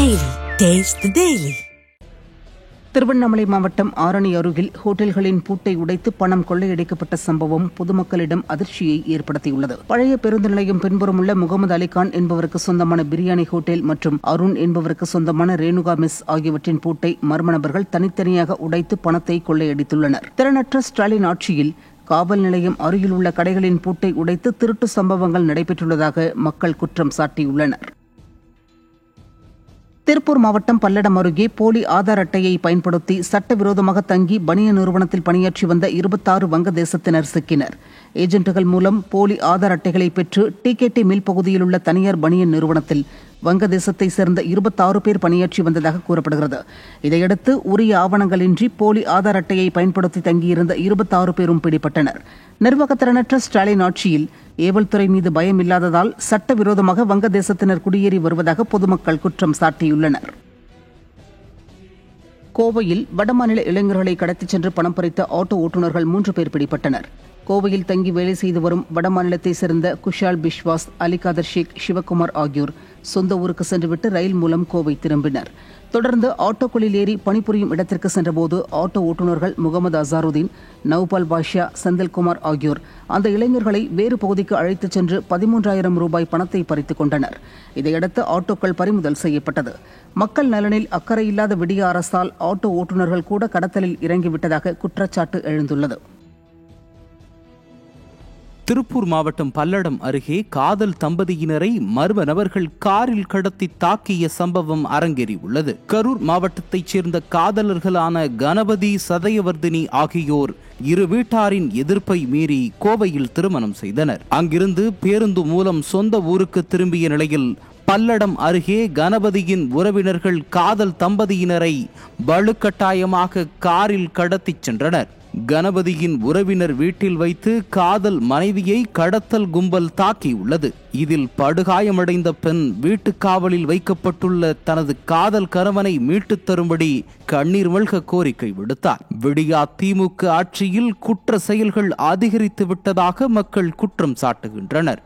Daily. Taste the Daily. Tiruvannamalai மாவட்டம் ஆரணி அருகில் ஹோட்டல்களின் பூட்டை உடைத்து பணம் கொள்ளையடிக்கப்பட்ட சம்பவம் பொதுமக்களிடம் அதிர்ச்சியை ஏற்படுத்தியுள்ளது. பழைய பேருந்து நிலையம் பின்புறமுள்ள முகமது அலிகான் என்பவருக்கு சொந்தமான பிரியாணி ஹோட்டல் மற்றும் அருண் என்பவருக்கு சொந்தமான ரேணுகா மெஸ் ஆகியவற்றின் பூட்டை மர்ம நபர்கள் தனித்தனியாக உடைத்து பணத்தை கொள்ளையடித்துள்ளனர். திறனற்ற ஸ்டாலின் ஆட்சியில் காவல் நிலையம் அருகில் உள்ள கடைகளின் பூட்டை உடைத்து திருட்டு சம்பவங்கள் நடைபெற்றுள்ளதாக மக்கள் குற்றம் சாட்டியுள்ளனர். திருப்பூர் மாவட்டம் பல்லடம் அருகே போலி ஆதார் அட்டையை பயன்படுத்தி சட்டவிரோதமாக தங்கி பனியன் நிறுவனத்தில் பணியாற்றி வந்த 26 வங்கதேசத்தினர் சிக்கினர். ஏஜென்ட்டுகள் மூலம் போலி ஆதார் அட்டைகளை பெற்று டிகேடி மில் பகுதியில் உள்ள தனியார் பனியன் நிறுவனத்தில் வங்கதேசத்தை சேர்ந்த 26 பேர் பணியாற்றி வந்ததாக கூறப்படுகிறது. இதையடுத்து உரிய ஆவணங்களின்றி போலி ஆதார் அட்டையை பயன்படுத்தி தங்கியிருந்த 26 பேரும் பிடிபட்டனர். நிர்வாகத்திறனற்ற ஸ்டாலின் ஆட்சியில் ஏவல்துறை மீது பயம் இல்லாததால் சட்டவிரோதமாக வங்கதேசத்தினர் குடியேறி வருவதாக பொதுமக்கள் குற்றம் சாட்டியுள்ளனர். கோவையில் வடமாநில இளைஞர்களை கடத்திச் சென்று பணம் பறித்த ஆட்டோ ஓட்டுநர்கள் 3 பேர் பிடிபட்டனர். கோவையில் தங்கி வேலை செய்து வரும் வடமாநிலத்தைச் சேர்ந்த குஷால் பிஸ்வாஸ், அலிகாதர் ஷேக், சிவகுமார் ஆகியோர் சொந்த ஊருக்கு சென்றுவிட்டு ரயில் மூலம் கோவை திரும்பினர். தொடர்ந்து ஆட்டோக்களில் ஏறி பணிபுரியும் இடத்திற்கு சென்றபோது ஆட்டோ ஓட்டுநர்கள் முகமது அசாருதீன், நவ்பால் பாஷா, செந்தில்குமார் ஆகியோர் அந்த இளைஞர்களை வேறு பகுதிக்கு அழைத்துச் சென்று 13,000 ரூபாய் பணத்தை பறித்துக் கொண்டனர். இதையடுத்து ஆட்டோக்கள் பறிமுதல் செய்யப்பட்டது. மக்கள் நலனில் அக்கறையில்லாத விடிய அரசால் ஆட்டோ ஓட்டுநர்கள் கூட கடத்தலில் இறங்கிவிட்டதாக குற்றச்சாட்டு எழுந்துள்ளது. திருப்பூர் மாவட்டம் பல்லடம் அருகே காதல் தம்பதியினரை மர்ம நபர்கள் காரில் கடத்தி தாக்கிய சம்பவம் அரங்கேறியுள்ளது. கரூர் மாவட்டத்தைச் சேர்ந்த காதலர்களான கணபதி, சதயவர்தினி ஆகியோர் இரு வீட்டாரின் எதிர்ப்பை மீறி கோவையில் திருமணம் செய்தனர். அங்கிருந்து பேருந்து மூலம் சொந்த ஊருக்கு திரும்பிய நிலையில் பல்லடம் அருகே கணபதியின் உறவினர்கள் காதல் தம்பதியினரை வலுக்கட்டாயமாக காரில் கடத்திச் சென்றனர். கணபதியின் உறவினர் வீட்டில் வைத்து காதல் மனைவியை கடத்தல் கும்பல் தாக்கியுள்ளது. இதில் படுகாயமடைந்த பெண் வீட்டு காவலில் வைக்கப்பட்டுள்ள தனது காதல் கணவனை மீட்டுத் தரும்படி கண்ணீர் மல்க கோரிக்கை விடுத்தார். விடியா திமுக ஆட்சியில் குற்ற செயல்கள் அதிகரித்து விட்டதாக மக்கள் குற்றம் சாட்டுகின்றனர்.